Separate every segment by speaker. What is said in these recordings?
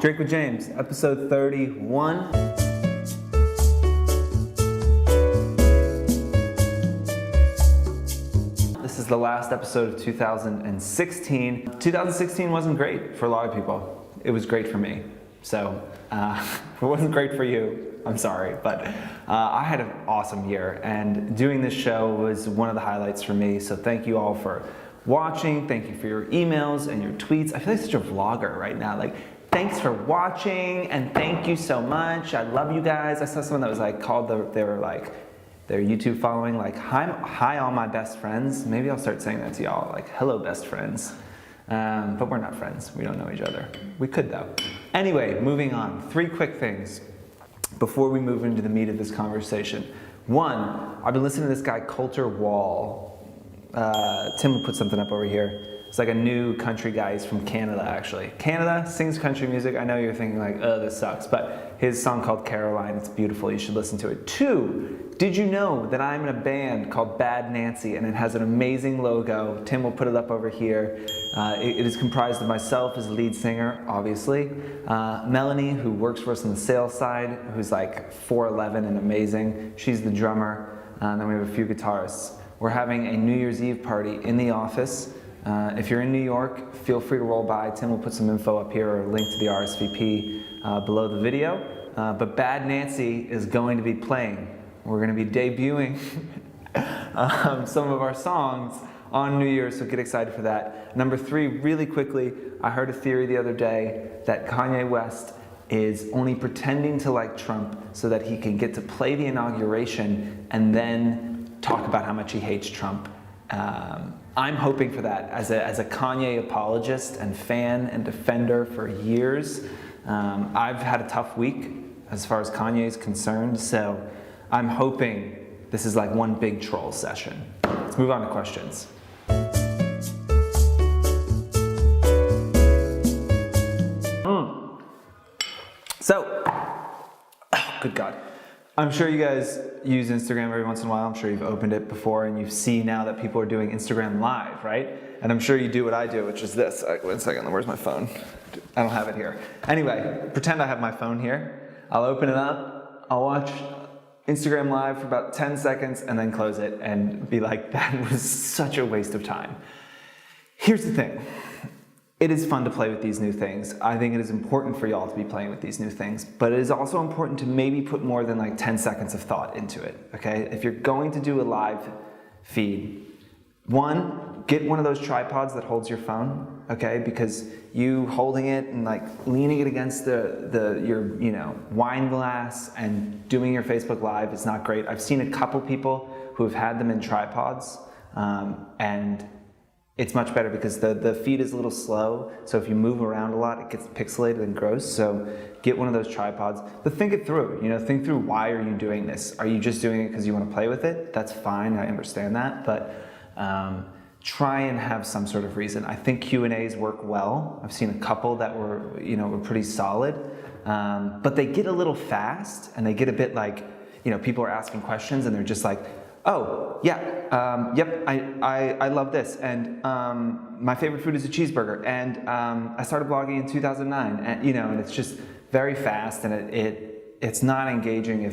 Speaker 1: Drake with James, episode 31. This is the last episode of 2016. 2016 wasn't great for a lot of people. It was great for me. So, if it wasn't great for you, I'm sorry, but I had an awesome year, and doing this show was one of the highlights for me. So thank you all for watching. Thank you for your emails and your tweets. I feel like such a vlogger right now. Like, thanks for watching and thank you so much. I love you guys. I saw someone that was like called their YouTube following like hi all my best friends. Maybe I'll start saying that to y'all, like hello best friends. But we're not friends. We don't know each other. We could though. Anyway, moving on. 3 quick things before we move into the meat of this conversation. One, I've been listening to this guy Colter Wall. Tim will put something up over here. It's like a new country guy. He's from Canada, actually. Canada, sings country music. I know you're thinking like, oh, this sucks, but his song called Caroline, it's beautiful. You should listen to it. 2, did you know that I'm in a band called Bad Nancy, and it has an amazing logo? Tim will put it up over here. It is comprised of myself as lead singer, obviously. Melanie, who works for us on the sales side, who's like 4'11" and amazing. She's the drummer. And then we have a few guitarists. We're having a New Year's Eve party in the office. If you're in New York, feel free to roll by. Tim will put some info up here or a link to the RSVP below the video. But Bad Nancy is going to be playing. We're going to be debuting some of our songs on New Year's, so get excited for that. Number 3, really quickly, I heard a theory the other day that Kanye West is only pretending to like Trump so that he can get to play the inauguration and then talk about how much he hates Trump. I'm hoping for that. As a Kanye apologist and fan and defender for years, I've had a tough week as far as Kanye is concerned, so I'm hoping this is like one big troll session. Let's move on to questions. So, good God. I'm sure you guys use Instagram every once in a while. I'm sure you've opened it before and you see now that people are doing Instagram Live, right? And I'm sure you do what I do, which is this. One second, where's my phone? I don't have it here. Anyway, pretend I have my phone here. I'll open it up. I'll watch Instagram Live for about 10 seconds and then close it and be like, that was such a waste of time. Here's the thing. It is fun to play with these new things. I think it is important for y'all to be playing with these new things, but it is also important to maybe put more than like 10 seconds of thought into it, okay? If you're going to do a live feed, 1, get one of those tripods that holds your phone, okay? Because you holding it and like leaning it against your wine glass and doing your Facebook Live is not great. I've seen a couple people who have had them in tripods, and it's much better because the feed is a little slow, so if you move around a lot, it gets pixelated and gross, so get one of those tripods. But think it through, think through why are you doing this? Are you just doing it because you want to play with it? That's fine, I understand that, but try and have some sort of reason. I think Q&As work well. I've seen a couple that were pretty solid, but they get a little fast, and they get a bit like, people are asking questions and they're just like, oh, yeah, yep, I love this, and my favorite food is a cheeseburger, and I started blogging in 2009, and and it's just very fast, and it's not engaging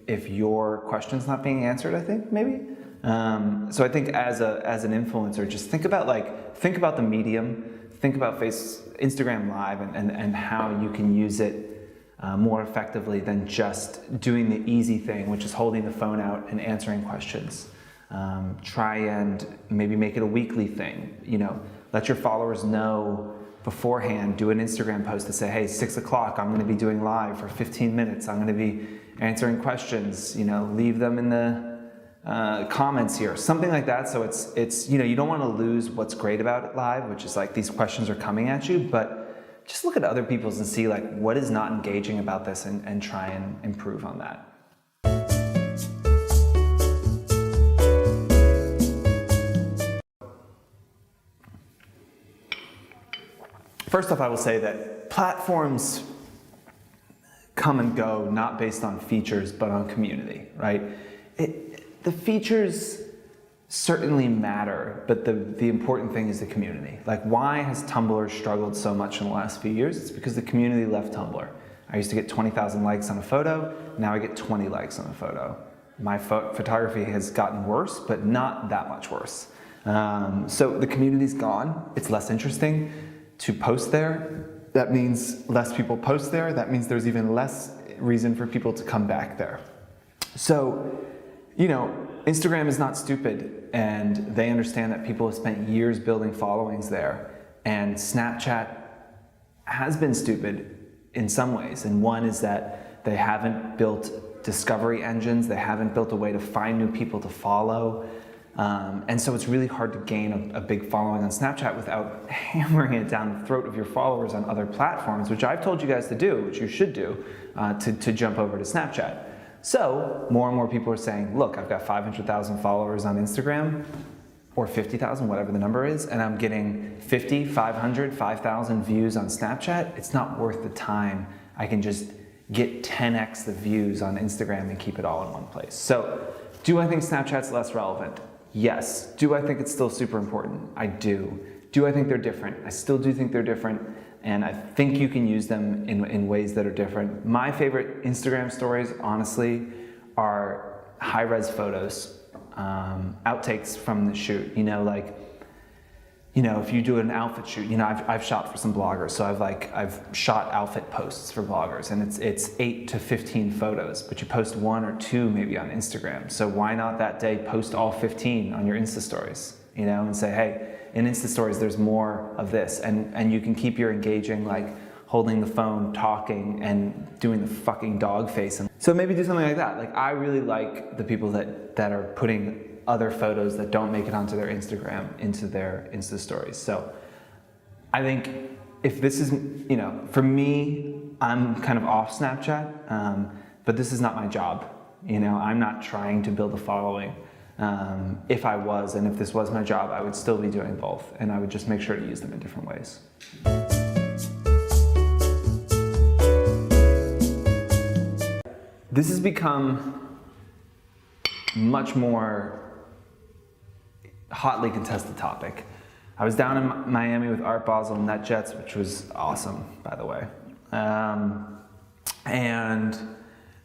Speaker 1: if your question's not being answered, I think, maybe. So I think as an influencer, just think about the medium, think about Instagram Live and how you can use it more effectively than just doing the easy thing, which is holding the phone out and answering questions. Try and maybe make it a weekly thing. Let your followers know beforehand. Do an Instagram post to say, hey, 6 o'clock, I'm going to be doing live for 15 minutes. I'm going to be answering questions. Leave them in the comments here, something like that. So it's you don't want to lose what's great about it live, which is like these questions are coming at you, but just look at other people's and see like what is not engaging about this and try and improve on that. First off, I will say that platforms come and go not based on features but on community, right? The features certainly matter, but the important thing is the community. Like, why has Tumblr struggled so much in the last few years? It's because the community left Tumblr. I used to get 20,000 likes on a photo, now I get 20 likes on a photo. My photography has gotten worse, but not that much worse. So the community's gone, it's less interesting to post there. That means less people post there, that means there's even less reason for people to come back there. So, you know, Instagram is not stupid, and they understand that people have spent years building followings there, and Snapchat has been stupid in some ways, and one is that they haven't built discovery engines, they haven't built a way to find new people to follow, and so it's really hard to gain a big following on Snapchat without hammering it down the throat of your followers on other platforms, which I've told you guys to do, which you should do, to jump over to Snapchat. So more and more people are saying, look, I've got 500,000 followers on Instagram, or 50,000, whatever the number is, and I'm getting 50, 500, 5,000 views on Snapchat. It's not worth the time. I can just get 10x the views on Instagram and keep it all in one place. So do I think Snapchat's less relevant? Yes. Do I think it's still super important? I do. Do I think they're different? I still do think they're different. And I think you can use them in ways that are different. My favorite Instagram stories, honestly, are high-res photos, outtakes from the shoot. You know, like, you know, if you do an outfit shoot, you know, I've shot for some bloggers, so I've shot outfit posts for bloggers, and it's 8 to 15 photos, but you post 1 or 2 maybe on Instagram. So why not that day post all 15 on your Insta stories, you know, and say, hey, in Insta stories, there's more of this, and you can keep your engaging, like holding the phone, talking, and doing the fucking dog face. And so maybe do something like that. Like, I really like the people that are putting other photos that don't make it onto their Instagram into their Insta stories. So I think if this is, you know, for me, I'm kind of off Snapchat, but this is not my job. You know, I'm not trying to build a following. If I was, and if this was my job, I would still be doing both, and I would just make sure to use them in different ways. This has become much more hotly contested topic. I was down in Miami with Art Basel and NetJets, which was awesome, by the way. And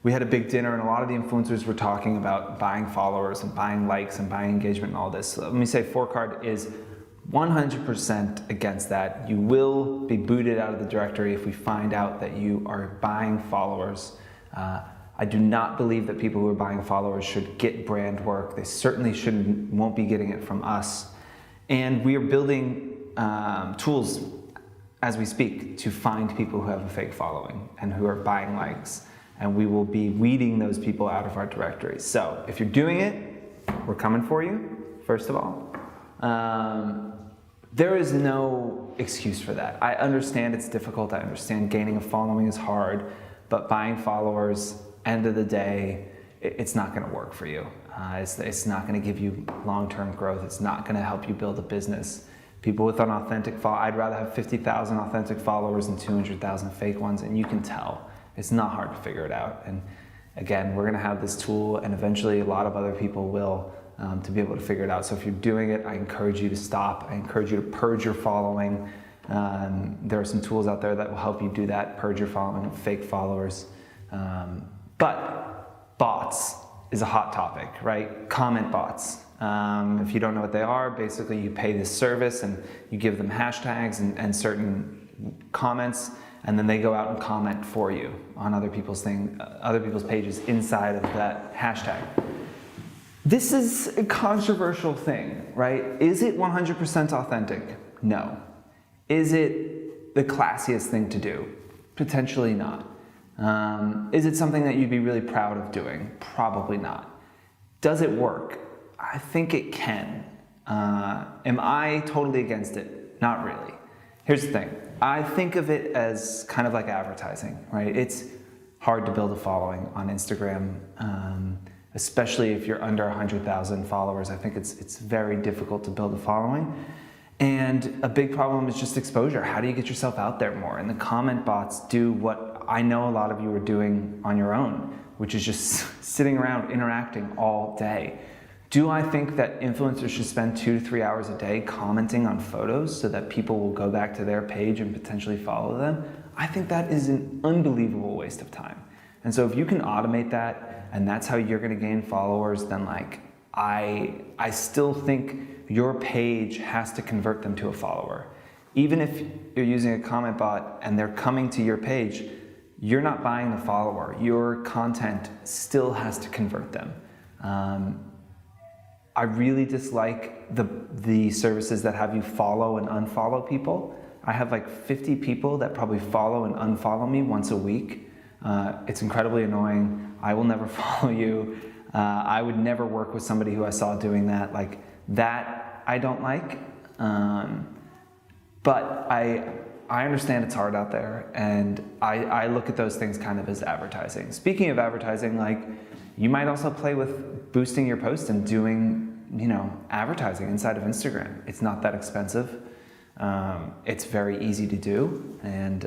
Speaker 1: we had a big dinner, and a lot of the influencers were talking about buying followers and buying likes and buying engagement and all this. So let me say, 4Card is 100% against that. You will be booted out of the directory if we find out that you are buying followers. I do not believe that people who are buying followers should get brand work. They certainly won't be getting it from us. And we are building tools as we speak to find people who have a fake following and who are buying likes. And we will be weeding those people out of our directory. So if you're doing it, we're coming for you, first of all. There is no excuse for that. I understand it's difficult. I understand gaining a following is hard, but buying followers, end of the day, it's not gonna work for you. It's not gonna give you long-term growth. It's not gonna help you build a business. People with an authentic I'd rather have 50,000 authentic followers than 200,000 fake ones, and you can tell. It's not hard to figure it out. And again, we're gonna have this tool, and eventually a lot of other people will, to be able to figure it out. So if you're doing it, I encourage you to stop. I encourage you to purge your following. There are some tools out there that will help you do that, purge your following of fake followers. But bots is a hot topic, right? Comment bots. If you don't know what they are, basically you pay this service and you give them hashtags and certain comments, and then they go out and comment for you on other people's pages inside of that hashtag. This is a controversial thing, right? Is it 100% authentic? No. Is it the classiest thing to do? Potentially not. Is it something that you'd be really proud of doing? Probably not. Does it work? I think it can. Am I totally against it? Not really. Here's the thing. I think of it as kind of like advertising, right? It's hard to build a following on Instagram, especially if you're under 100,000 followers. I think it's very difficult to build a following. And a big problem is just exposure. How do you get yourself out there more? And the comment bots do what I know a lot of you are doing on your own, which is just sitting around interacting all day. Do I think that influencers should spend 2 to 3 hours a day commenting on photos so that people will go back to their page and potentially follow them? I think that is an unbelievable waste of time. And so if you can automate that and that's how you're gonna gain followers, then like, I still think your page has to convert them to a follower. Even if you're using a comment bot and they're coming to your page, you're not buying the follower. Your content still has to convert them. I really dislike the services that have you follow and unfollow people. I have like 50 people that probably follow and unfollow me once a week. It's incredibly annoying. I will never follow you. I would never work with somebody who I saw doing that. Like that, I don't like. But I understand it's hard out there, and I look at those things kind of as advertising. Speaking of advertising, like you might also play with boosting your post and doing, you know, advertising inside of Instagram. It's not that expensive. It's very easy to do, and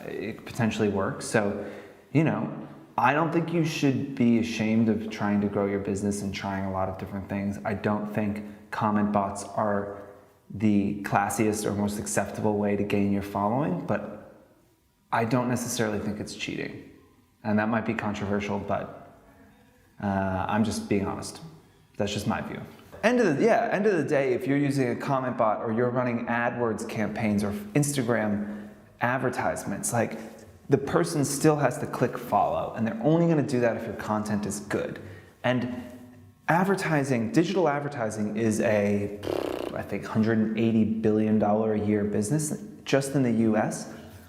Speaker 1: it potentially works. So, you know, I don't think you should be ashamed of trying to grow your business and trying a lot of different things. I don't think comment bots are the classiest or most acceptable way to gain your following, but I don't necessarily think it's cheating. And that might be controversial, but I'm just being honest. That's just my view. End of the day, if you're using a comment bot or you're running AdWords campaigns or Instagram advertisements, like the person still has to click follow, and they're only gonna do that if your content is good. And advertising, digital advertising is a, I think, $180 billion a year business just in the US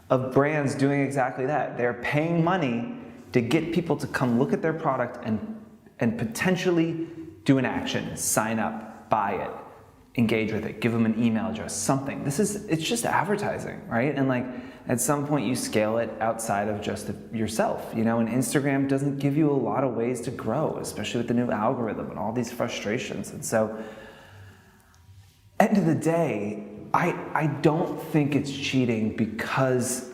Speaker 1: of brands doing exactly that. They're paying money to get people to come look at their product and potentially do an action, sign up, buy it, engage with it, give them an email address, something. It's just advertising, right? And like at some point you scale it outside of just yourself, you know, and Instagram doesn't give you a lot of ways to grow, especially with the new algorithm and all these frustrations. And so, end of the day, I don't think it's cheating because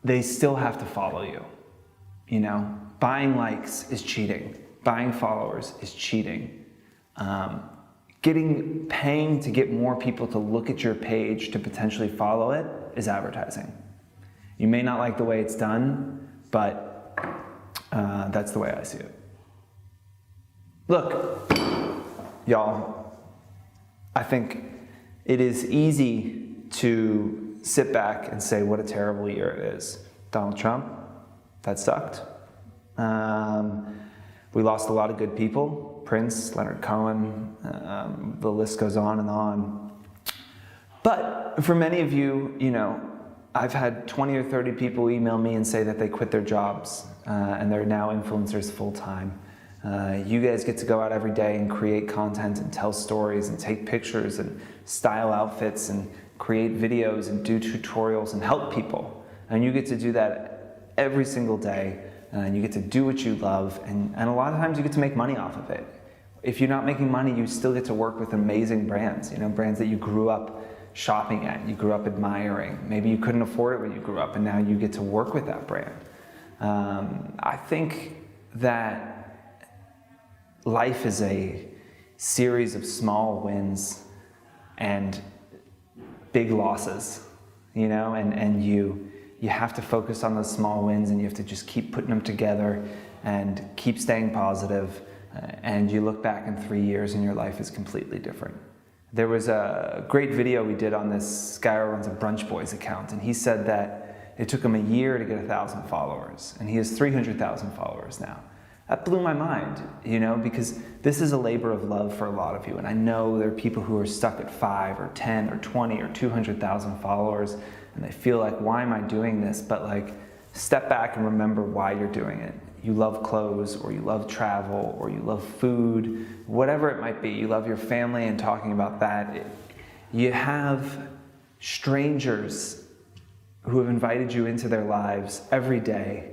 Speaker 1: they still have to follow you. You know, buying likes is cheating. Buying followers is cheating. Paying to get more people to look at your page to potentially follow it is advertising. You may not like the way it's done, but that's the way I see it. Look, y'all, I think it is easy to sit back and say what a terrible year it is. Donald Trump, that sucked. We lost a lot of good people. Prince, Leonard Cohen, the list goes on and on. But for many of you, you know, I've had 20 or 30 people email me and say that they quit their jobs and they're now influencers full time. You guys get to go out every day and create content and tell stories and take pictures and style outfits and create videos and do tutorials and help people. And you get to do that every single day. And you get to do what you love, and a lot of times you get to make money off of it. If you're not making money, you still get to work with amazing brands, you know, brands that you grew up shopping at, you grew up admiring. Maybe you couldn't afford it when you grew up, and now you get to work with that brand. I think that life is a series of small wins and big losses, you know, and you have to focus on those small wins, and you have to just keep putting them together and keep staying positive, and you look back in 3 years and your life is completely different. There was a great video we did on this guy who runs a Brunch Boys account, and he said that it took him a year to get 1,000 followers, and he has 300,000 followers now. That blew my mind, you know, because this is a labor of love for a lot of you, and I know there are people who are stuck at 5 or 10 or 20 or 200,000 followers, and they feel like, why am I doing this? But like, step back and remember why you're doing it. You love clothes, or you love travel, or you love food, whatever it might be. You love your family and talking about that. You have strangers who have invited you into their lives every day,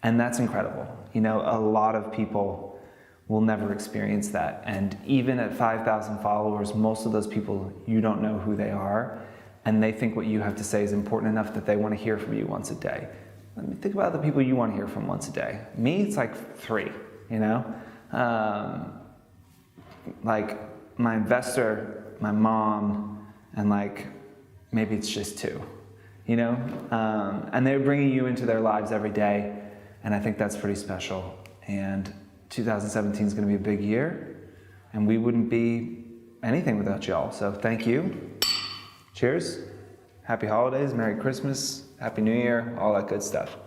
Speaker 1: and that's incredible. You know, a lot of people will never experience that. And even at 5,000 followers, most of those people, you don't know who they are, and they think what you have to say is important enough that they want to hear from you once a day. I mean, think about the people you want to hear from once a day. Me, it's like 3, you know? like my investor, my mom, and like maybe it's just two, you know? And they're bringing you into their lives every day, and I think that's pretty special. And 2017 is going to be a big year, and we wouldn't be anything without y'all. So thank you. Cheers. Happy holidays, Merry Christmas, Happy New Year, all that good stuff.